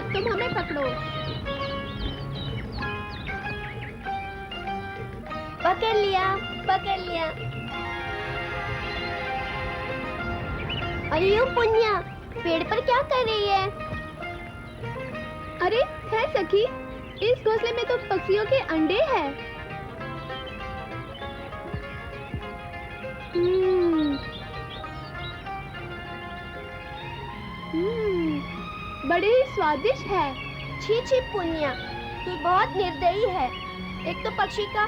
अब तुम हमें पकड़ो। पकड़ लिया, पकड़ लिया। अरे यो पुन्या, पेड़ पर क्या कर रही है? अरे है सखी, इस घोंसले में तो पक्षियों के अंडे हैं। बड़े ही स्वादिष्ट है। छी छी पुन्या, तू बहुत निर्दयी है। एक तो पक्षी का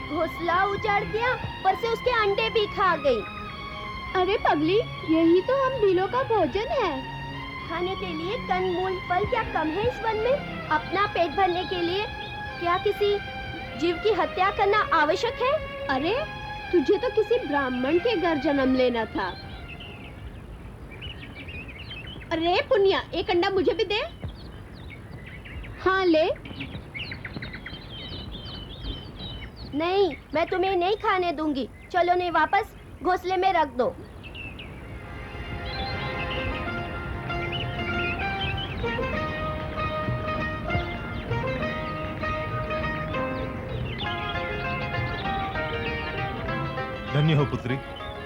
घोंसला उजाड़ दिया, पर से उसके अंडे भी खा गई। अरे पगली, यही तो हम भीलों का भोजन है। खाने के लिए कंदमूल फल क्या कम है इस वन में? अपना पेट भरने के लिए क्या किसी जीव की हत्या करना आवश्यक है? अरे तुझे तो किसी ब्राह्मण के घर जन्म लेना था। अरे पुन्या, एक अंडा मुझे भी दे। हाँ ले। नहीं, मैं तुम्हें नहीं खाने दूंगी। चलो नहीं, वापस घोंसले में रख दो। धन्य हो पुत्री,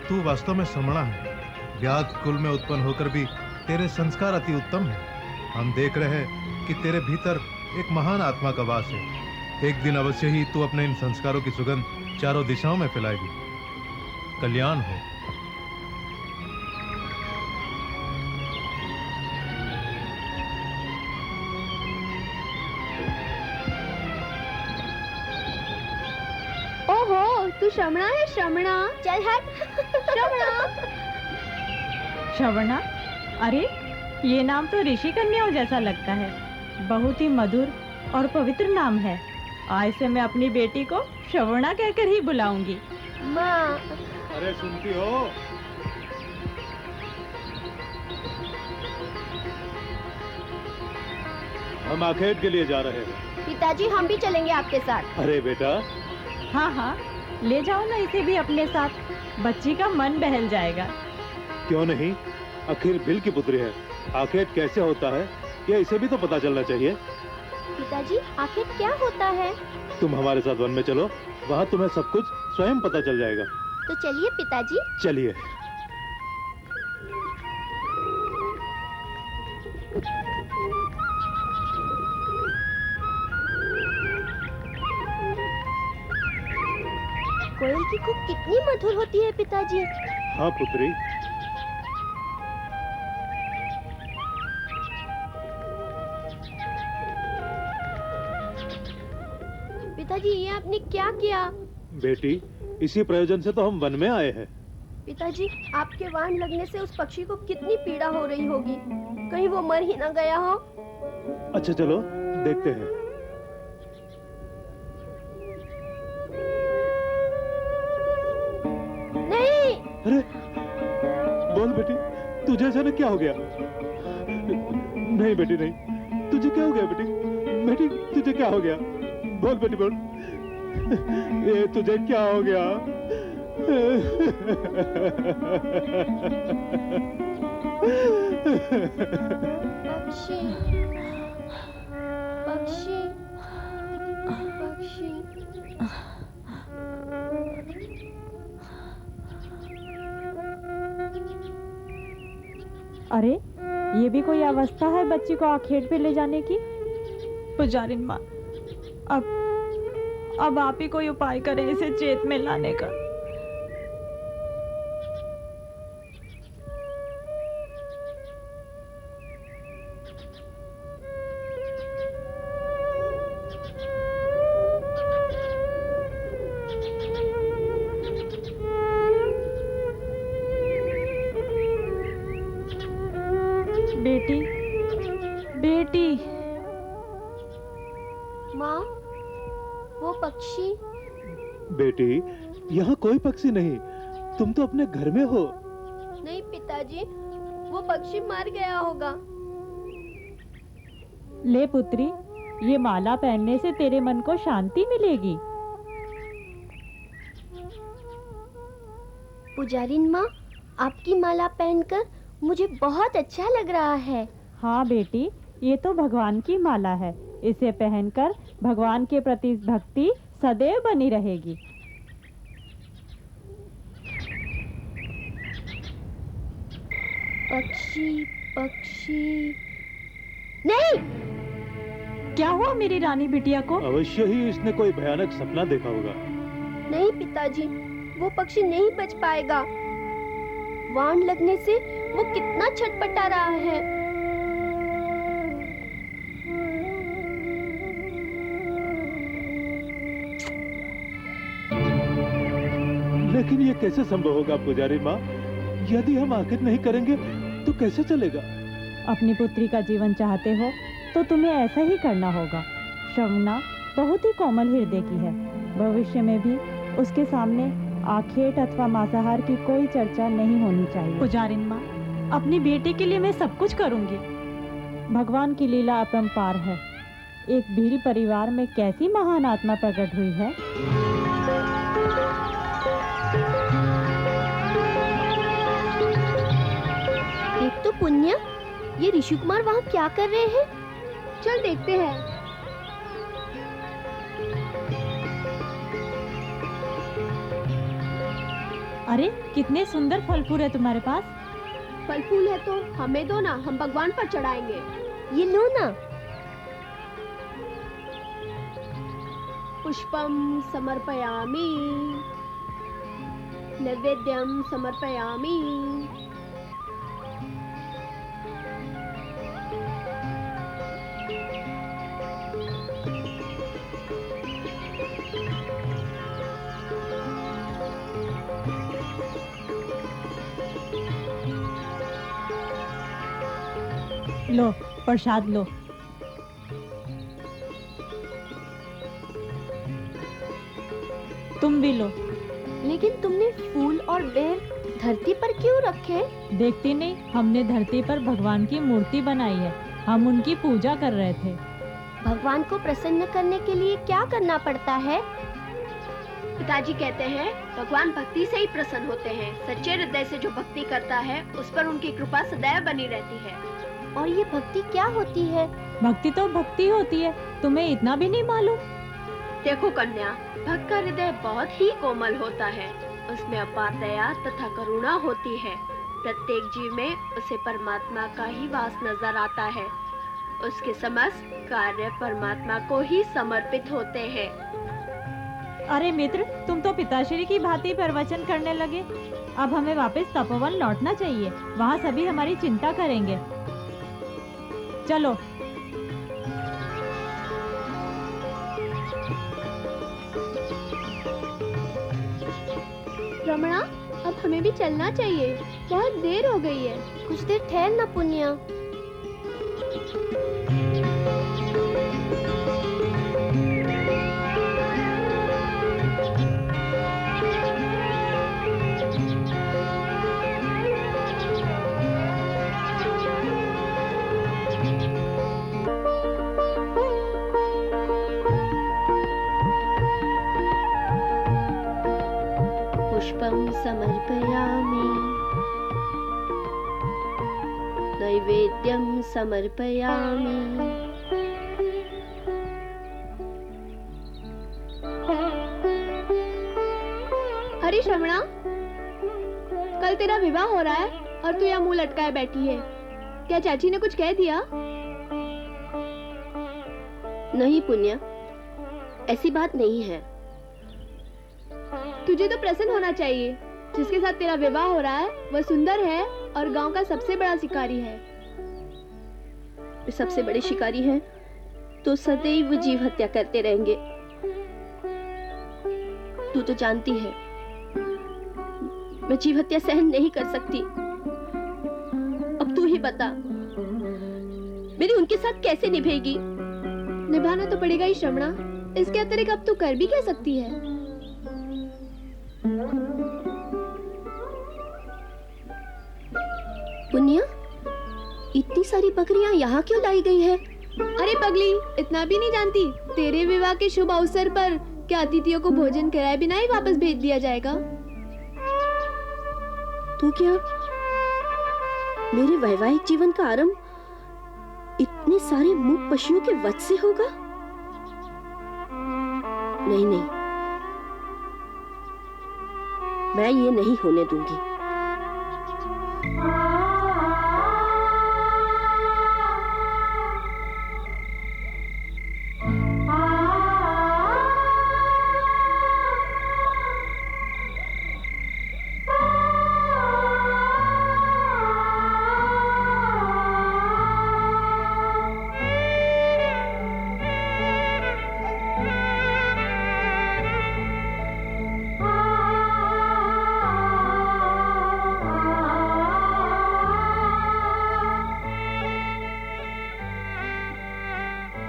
तू वास्तव में समणा है। व्याध कुल में उत्पन्न होकर भी तेरे संस्कार अति उत्तम है। हम देख रहे हैं कि तेरे भीतर एक महान आत्मा का वास है। एक दिन अवश्य ही तू अपने इन संस्कारों की सुगंध चारों दिशाओं में फैलाएगी। कल्याण हो। ओहो, तू श्रवणा है? श्रवणा, चल हट। श्रवणा। श्रवणा? अरे ये नाम तो ऋषि कन्याओं जैसा लगता है। बहुत ही मधुर और पवित्र नाम है। आज से मैं अपनी बेटी को श्रवणा कहकर ही बुलाऊंगी। माँ। अरे सुनती हो? हम आखेट के लिए जा रहे हैं। पिताजी, हम भी चलेंगे आपके साथ। अरे बेटा। हाँ हाँ, ले जाओ ना इसे भी अपने साथ। बच्ची का मन बहल जाएगा। क्यों नहीं, आखिर भील की पुत्री है। आखेट कैसे होता है ये इसे भी तो पता चलना चाहिए। पिताजी, आखिर क्या होता है? तुम हमारे साथ वन में चलो, वहाँ तुम्हें सब कुछ स्वयं पता चल जाएगा। तो चलिए पिताजी। चलिए। कोयल की कूक कितनी मधुर होती है पिताजी। हाँ पुत्री। पिताजी, ये आपने क्या किया? बेटी, इसी प्रयोजन से तो हम वन में आए हैं। पिताजी, आपके वाण लगने से उस पक्षी को कितनी पीड़ा हो रही होगी। कहीं वो मर ही ना गया हो। अच्छा चलो देखते हैं। नहीं। अरे बोल बेटी, तुझे अचानक क्या हो गया? नहीं बेटी नहीं, तुझे क्या हो गया बेटी? बेटी तुझे क्या हो गया? बोल बेटी बोल। ये तुझे क्या हो गया? पक्षी, पक्षी, पक्षी। अरे ये भी कोई अवस्था है बच्ची को आखेट पे ले जाने की? पुजारिन माँ, अब आप ही कोई उपाय करें इसे चेत में लाने का। बेटी, बेटी। माँ, वो पक्षी। बेटी, यहाँ कोई पक्षी नहीं। तुम तो अपने घर में हो। नहीं पिताजी, वो पक्षी मर गया होगा। ले पुत्री, ये माला पहनने से तेरे मन को शांति मिलेगी। पुजारिन माँ, आपकी माला पहनकर मुझे बहुत अच्छा लग रहा है। हाँ बेटी, ये तो भगवान की माला है। इसे पहनकर भगवान के प्रति भक्ति सदैव बनी रहेगी। पक्षी पक्षी नहीं। क्या हुआ मेरी रानी बिटिया को? अवश्य ही इसने कोई भयानक सपना देखा होगा। नहीं पिताजी, वो पक्षी नहीं बच पाएगा। वाण लगने से वो कितना छटपटा रहा है। लेकिन ये कैसे संभव होगा पुजारी माँ? यदि हम आखिर नहीं करेंगे तो कैसे चलेगा? अपनी पुत्री का जीवन चाहते हो तो तुम्हें ऐसा ही करना होगा। श्रवणा बहुत ही कोमल हृदय की है। भविष्य में भी उसके सामने आखेट अथवा मांसाहार की कोई चर्चा नहीं होनी चाहिए। पुजारिन माँ, अपनी बेटी के लिए मैं सब कुछ करूंगी। भगवान की लीला अपरंपार है। एक भील परिवार में कैसी महान आत्मा प्रकट हुई है। देख तो पुण्य, ये ऋषि कुमार वहाँ क्या कर रहे हैं? चल देखते हैं। अरे कितने सुंदर फल फूल है तुम्हारे पास। फल फूल है तो हमें दो ना, हम भगवान पर चढ़ाएंगे। ये लो ना। पुष्पम समर्पयामि, नैवेद्यम समर्पयामि। लो प्रसाद लो। तुम भी लो। लेकिन तुमने फूल और बेर धरती पर क्यों रखे? देखती नहीं, हमने धरती पर भगवान की मूर्ति बनाई है। हम उनकी पूजा कर रहे थे। भगवान को प्रसन्न करने के लिए क्या करना पड़ता है? पिताजी कहते हैं भगवान भक्ति से ही प्रसन्न होते हैं। सच्चे हृदय से जो भक्ति करता है उस पर उनकी कृपा सदैव बनी रहती है। और ये भक्ति क्या होती है? भक्ति तो भक्ति होती है, तुम्हें इतना भी नहीं मालूम? देखो कन्या, भक्त का हृदय बहुत ही कोमल होता है। उसमें अपार दया तथा करुणा होती है। प्रत्येक जीव में उसे परमात्मा का ही वास नजर आता है। उसके समस्त कार्य परमात्मा को ही समर्पित होते हैं। अरे मित्र, तुम तो पिताश्री की भांति प्रवचन करने लगे। अब हमें वापस तपोवन लौटना चाहिए। वहाँ सभी हमारी चिंता करेंगे। चलो। रमणा, अब हमें भी चलना चाहिए। बहुत देर हो गई है। कुछ देर ठहर ना पुण्य। पुष्पं समर्पयामि, नैवेद्यं समर्पयामि। अरे श्रवणा, कल तेरा विवाह हो रहा है और तू यहाँ मुंह लटकाए बैठी है। क्या चाची ने कुछ कह दिया? नहीं पुण्य, ऐसी बात नहीं है। तुझे तो प्रसन्न होना चाहिए। जिसके साथ तेरा विवाह हो रहा है वह सुंदर है और गांव का सबसे बड़ा शिकारी है। सबसे बड़े शिकारी हैं तो सदैव जीव हत्या करते रहेंगे। तू तो जानती है मैं जीव हत्या सहन नहीं कर सकती। अब तू ही बता, मेरी उनके साथ कैसे निभेगी? निभाना तो पड़ेगा ही श्रवणा। इसके अतिरिक्त अब तू कर भी क्या सकती है? पुण्य, इतनी सारी बकरियां यहाँ क्यों लाई गई है? अरे पगली, इतना भी नहीं जानती? तेरे विवाह के शुभ अवसर पर क्या अतिथियों को भोजन कराए बिना ही वापस भेज दिया जाएगा? तो क्या मेरे वैवाहिक जीवन का आरंभ इतने सारे मूक पशुओं के वध से होगा? नहीं नहीं, मैं ये नहीं होने दूंगी।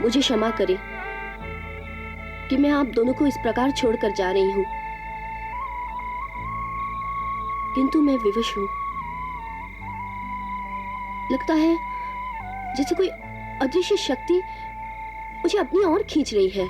मुझे क्षमा करें कि मैं आप दोनों को इस प्रकार छोड़कर जा रही हूं, किंतु मैं विवश हूं। लगता है जैसे कोई अदृश्य शक्ति मुझे अपनी ओर खींच रही है।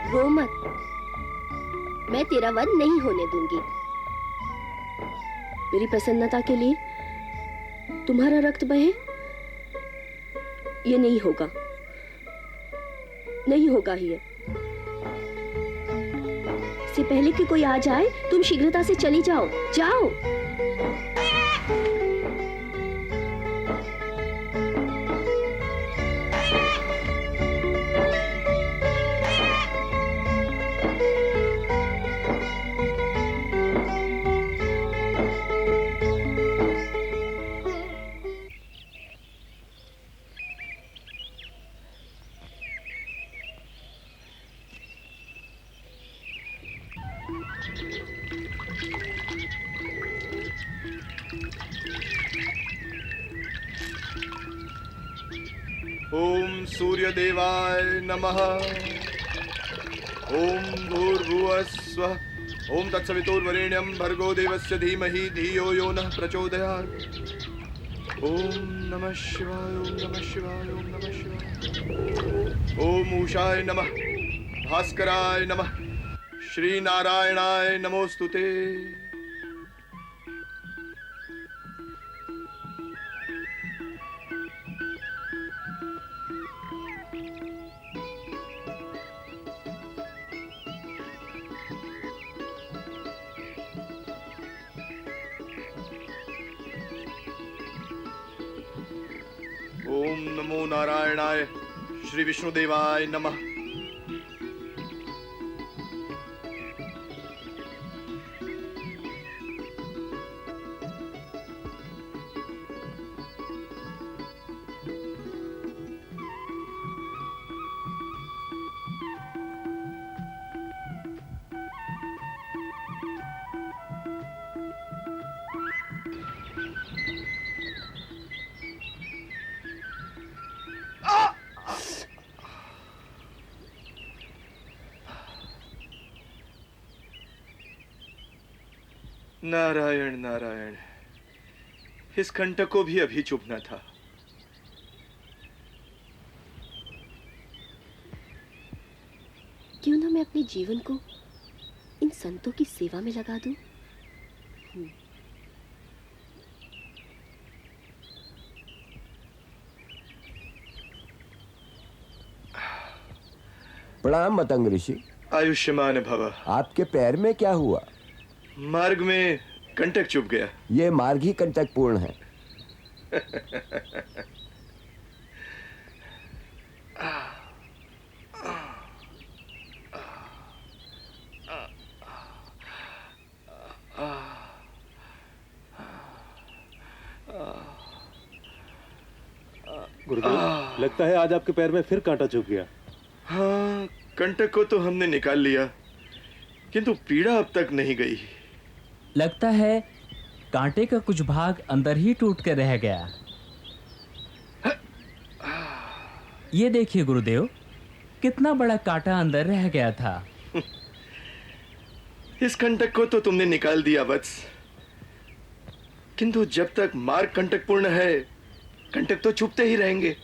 रो मत, मैं तेरा वध नहीं होने दूंगी। मेरी प्रसन्नता के लिए तुम्हारा रक्त बहे, ये नहीं होगा, नहीं होगा ही। इससे पहले कि कोई आ जाए तुम शीघ्रता से चली जाओ, जाओ। ओम सूर्य देवाय नमः। ओम भूर्भुवः स्वः। ओम तत्सवितुर्वरेण्यं भर्गो देवस्य धीमहि धियो यो नः प्रचोदयात्। ओम नमः शिवाय, ओम नमः शिवाय, ओम नमः शिवाय। ओम उषाय नमः, भास्कराय नमः, श्री नारायणाय नमोस्तुते। ओम नमो नारायणाय, श्री विष्णुदेवाय नमः। नारायण नारायण, इस कंटक को भी अभी चुभना था। क्यों ना मैं अपने जीवन को इन संतों की सेवा में लगा दूं? प्रणाम मतंग ऋषि। आयुष्मान भव। आपके पैर में क्या हुआ? मार्ग में कंटक चुभ गया। ये मार्ग ही कंटक पूर्ण है। गुरुदेव, लगता है आज आपके पैर में फिर कांटा चुभ गया। हाँ, कंटक को तो हमने निकाल लिया, किंतु पीड़ा अब तक नहीं गई। लगता है कांटे का कुछ भाग अंदर ही टूट कर रह गया। ये देखिए गुरुदेव, कितना बड़ा कांटा अंदर रह गया था। इस कंटक को तो तुमने निकाल दिया वत्स, किंतु जब तक मार्ग कंटक पूर्ण है, कंटक तो छुपते ही रहेंगे।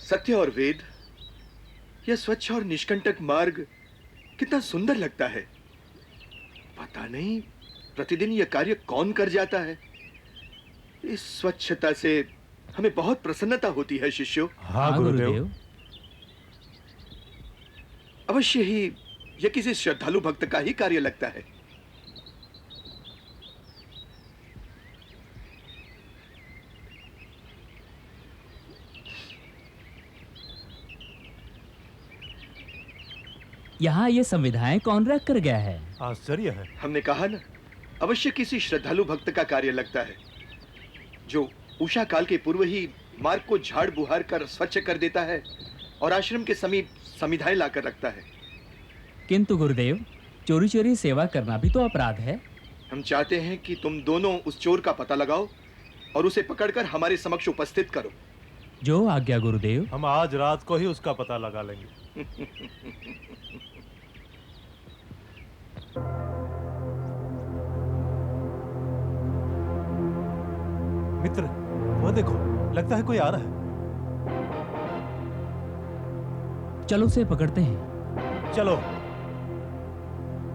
सत्य और वेद, यह स्वच्छ और निष्कंटक मार्ग कितना सुंदर लगता है। पता नहीं प्रतिदिन यह कार्य कौन कर जाता है। इस स्वच्छता से हमें बहुत प्रसन्नता होती है शिष्यों। हाँ गुरुदेव। अवश्य ही यह किसी श्रद्धालु भक्त का ही कार्य लगता है। यहाँ ये संविधाएं कौन रख कर गया है? आश्चर्य है। हमने कहा ना, अवश्य किसी श्रद्धालु भक्त का कार्य लगता है, जो उषा काल के पूर्व ही मार्ग को झाड़ बुहार कर स्वच्छ कर देता है और आश्रम के समीप संविधाएं लाकर रखता है। किंतु गुरुदेव, चोरी चोरी सेवा करना भी तो अपराध है। हम चाहते हैं कि तुम दोनों उस चोर का पता लगाओ और उसे पकड़कर हमारे समक्ष उपस्थित करो। जो आज्ञा गुरुदेव। हम आज रात को ही उसका पता लगा लेंगे। मित्र, वो देखो, लगता है कोई आ रहा है। चलो उसे पकड़ते हैं। चलो।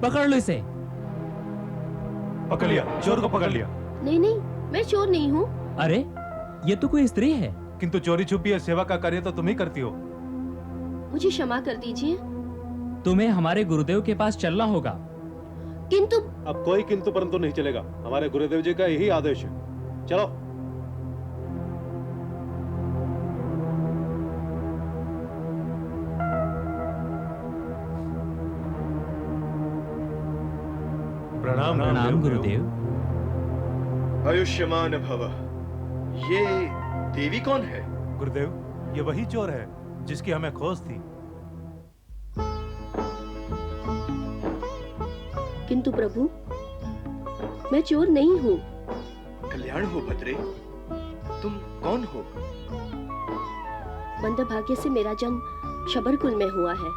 पकड़ लो इसे। पकड़ लिया, चोर को पकड़ लिया। नहीं नहीं, मैं चोर नहीं हूँ। अरे, ये तो कोई स्त्री है। किंतु चोरी छुपी सेवा का कार्य तो तुम ही करती हो। मुझे क्षमा कर दीजिए। तुम्हें हमारे गुरुदेव के पास चलना होगा। किंतु अब कोई किंतु परंतु नहीं चलेगा। हमारे गुरुदेव जी का यही आदेश है। चलो। प्रणाम प्रणाम गुरुदेव। आयुष्मान भव। ये देवी कौन है? गुरुदेव, ये वही चोर है जिसकी हमें खोज थी। किंतु प्रभु, मैं चोर नहीं हूँ। कल्याण हो भद्रे, तुम कौन हो? मंदभाग्य से मेरा जन्म शबरकुल में हुआ है।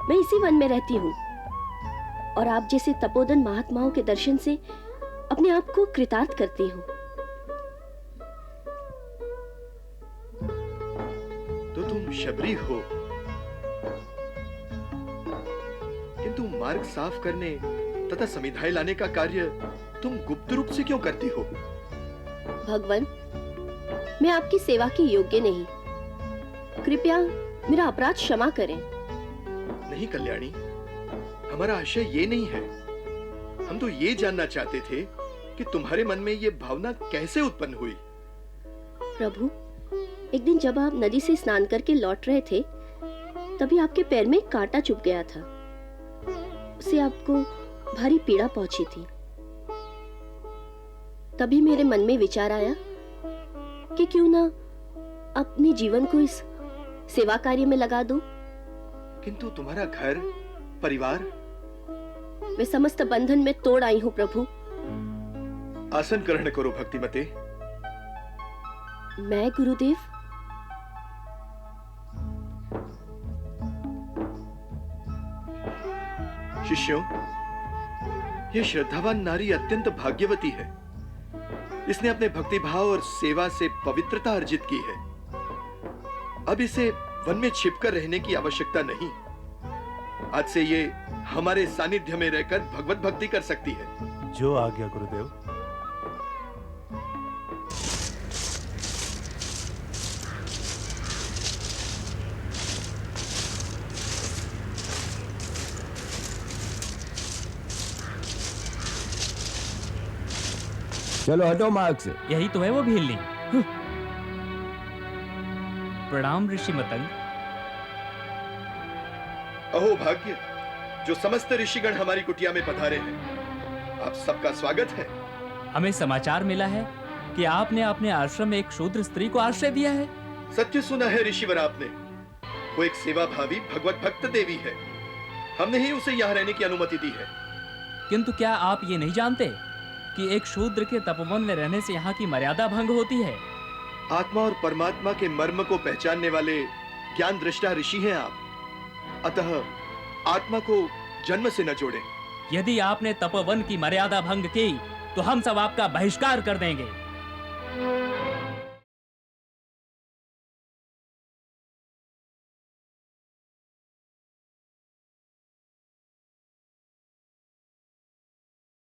मैं इसी वन में रहती हूँ और आप जैसे तपोधन महात्माओं के दर्शन से अपने आप को कृतार्थ करती हूँ। तो तुम शबरी हो, किंतु मार्ग साफ करने तथा संविधाएं लाने का कार्य तुम गुप्त रूप से क्यों करती हो? भगवान, मैं आपकी सेवा के योग्य नहीं। कृपया मेरा अपराध क्षमा करें। नहीं कल्याणी, हमारा आशय ये नहीं है। हम तो ये जानना चाहते थे कि तुम्हारे मन में ये भावना कैसे उत्पन्न हुई। प्रभु, एक दिन जब आप नदी से स्नान करके लौट रहे थे, तभी आपके पैर में कांटा चुभ गया था। उससे आपको भारी पीड़ा पहुंची थी। तभी मेरे मन में विचार आया कि क्यों ना अपने जीवन को इस सेवा कार्य में लगा दूं। किंतु तुम्हारा घर परिवार? मैं समस्त बंधन में तोड़ आई हूं प्रभु। आसन ग्रहण करो भक्तिमते। मैं गुरुदेव? शिष्यों, यह श्रद्धावान नारी अत्यंत भाग्यवती है। इसने अपने भक्तिभाव और सेवा से पवित्रता अर्जित की है। अब इसे वन में छिपकर रहने की आवश्यकता नहीं। आज से ये हमारे सानिध्य में रहकर भगवत भक्ति कर सकती है। जो आ गया गुरुदेव। चलो हटो मार्ग से। यही तो है वो भीलनी। प्रणाम ऋषि मतंग। अहो भाग्य, जो समस्त ऋषिगण हमारी कुटिया में पधारे हैं। आप सबका स्वागत है। हमें समाचार मिला है कि आपने अपने आश्रम में एक शूद्र स्त्री को आश्रय दिया है। सत्य सुना है ऋषिवर आपने। वो एक सेवा भावी भगवत भक्त देवी है। हमने ही उसे यहाँ रहने की अनुमति दी है। किंतु क्या आप ये नहीं जानते कि एक शूद्र के तपोवन में रहने से यहाँ की मर्यादा भंग होती है? आत्मा और परमात्मा के मर्म को पहचानने वाले ज्ञान दृष्टा ऋषि हैं आप। अतः आत्मा को जन्म से न जोड़ें। यदि आपने तपोवन की मर्यादा भंग की तो हम सब आपका बहिष्कार कर देंगे।